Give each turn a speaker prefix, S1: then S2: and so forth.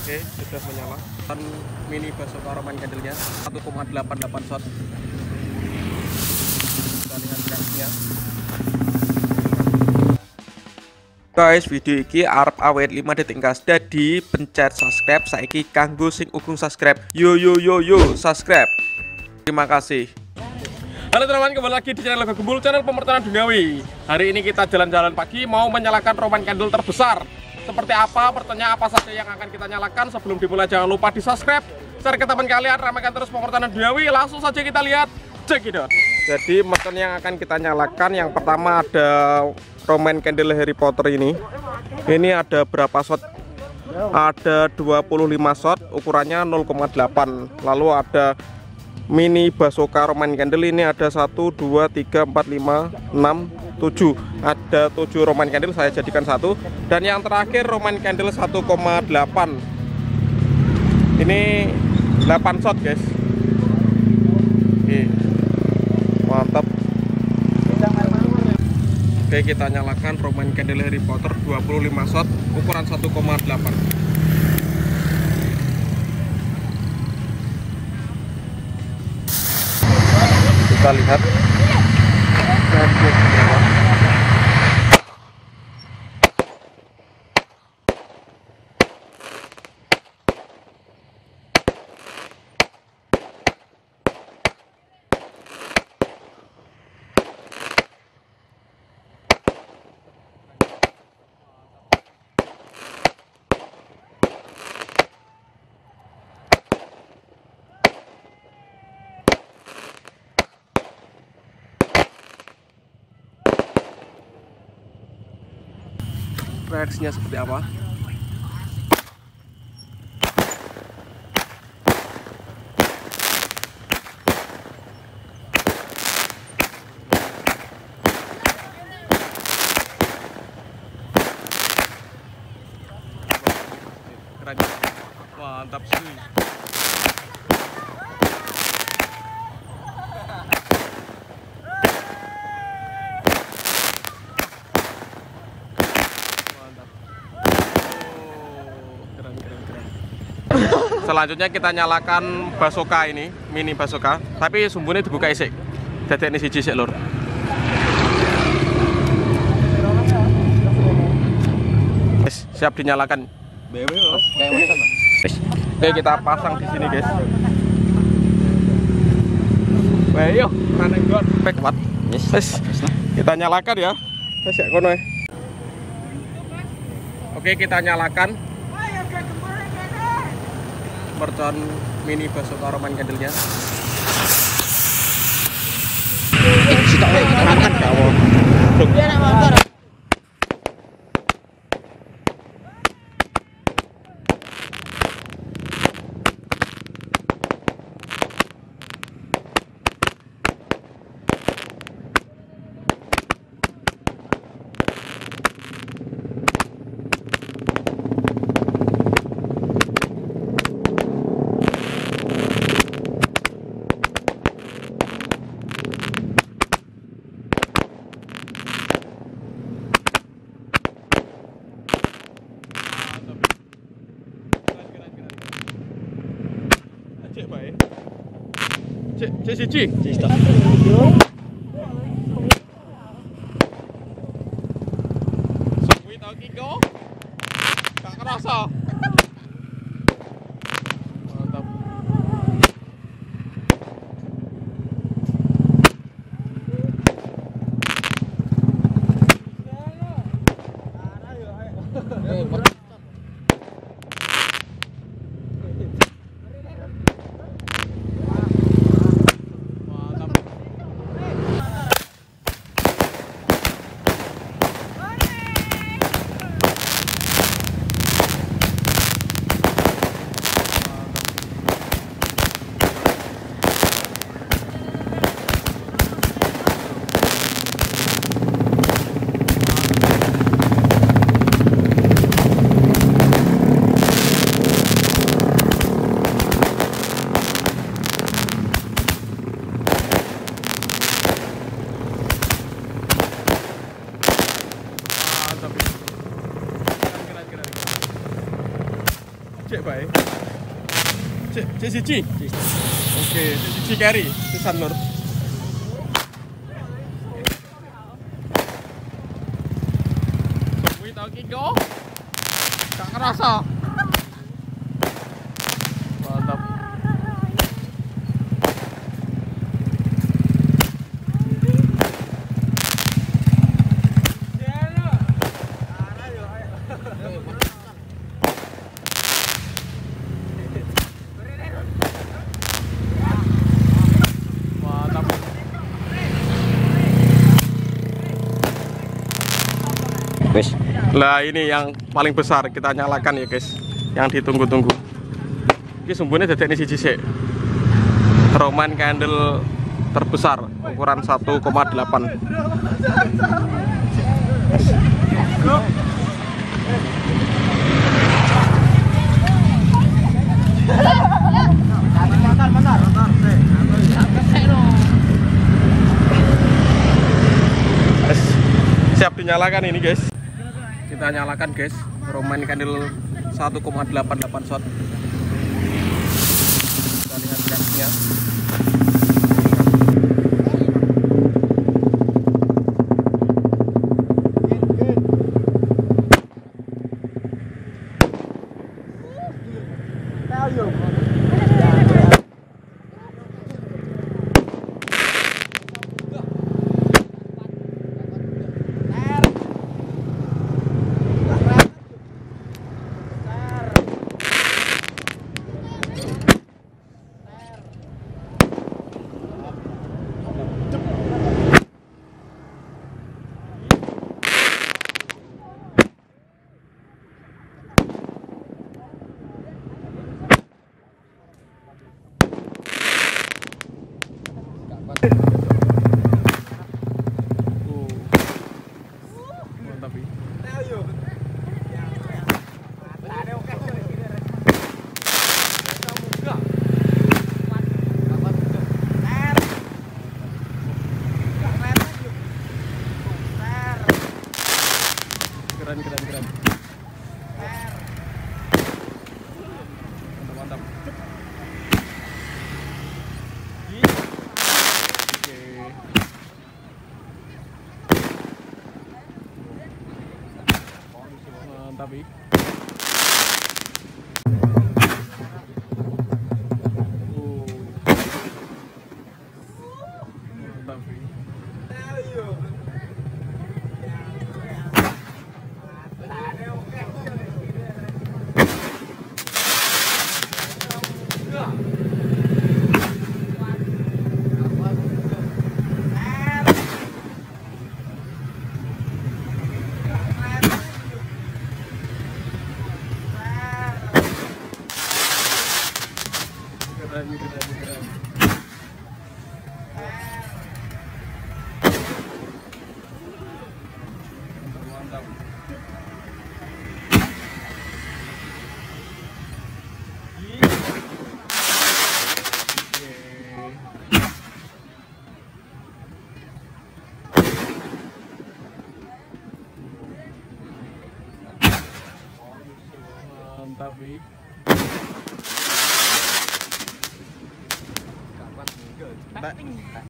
S1: Oke, sudah menyala. Dan mini Basoka Roman candle-nya 1,88 shot. Kita lihat reaksinya. Guys, video iki arep awet 5 detik gas. Dadi pencet subscribe saiki kanggo sing ugung subscribe. Yo subscribe. Terima kasih. Halo teman-teman, kembali lagi di channel Logo Gembul, channel pemertanan duniawi. Hari ini kita jalan-jalan pagi mau menyalakan Roman candle terbesar. Seperti apa, pertanyaan apa saja yang akan kita nyalakan. Sebelum dimulai jangan lupa di subscribe, share ke teman kalian, ramaikan terus pemertanan duniawi. Langsung saja kita lihat, cekidot. Jadi mercon yang akan kita nyalakan, yang pertama ada Roman candle Harry Potter ini. Ini ada berapa shot? Ada 25 shot, ukurannya 0,8. Lalu ada mini Basoka Roman candle, ini ada 1, 2, 3, 4, 5, 6, 7. Ada 7 Roman candle, saya jadikan 1. Dan yang terakhir Roman candle 1,8. Ini 8 shot guys. Oke, mantap. Oke, kita nyalakan Roman candle Harry Potter 25 shot, ukuran 1,8. Kita lihat. Reaksinya seperti apa? Keren. Mantap sih. Selanjutnya kita nyalakan Basoka ini, mini Basoka, tapi sumbunya dibuka isik. Jadi ini siji sik lur. Siap dinyalakan. Oke, kita pasang di sini guys. Ayo, maneng dot back what? Yes. Kita nyalakan ya. Wes ya kono. Oke, kita nyalakan mercon mini Basoka Roman candle-nya. Cek siji. Suwi tau kiko. Gak kerasa. Mantap. Cek bae. Cek siji. Oke, cek siji carry Susan Nur. Wih, tau ki kok. Gak kerasa. Mantap. Lah ini yang paling besar kita nyalakan ya guys, yang ditunggu-tunggu. Ini sumbunya dadek ini siji sik. Roman candle terbesar ukuran 1,8. Siap dinyalakan ini guys. Kita nyalakan guys, Roman candle 1,88 shot. Kita lihat reaksinya. Keren. Mantap. Mantap. Mantap.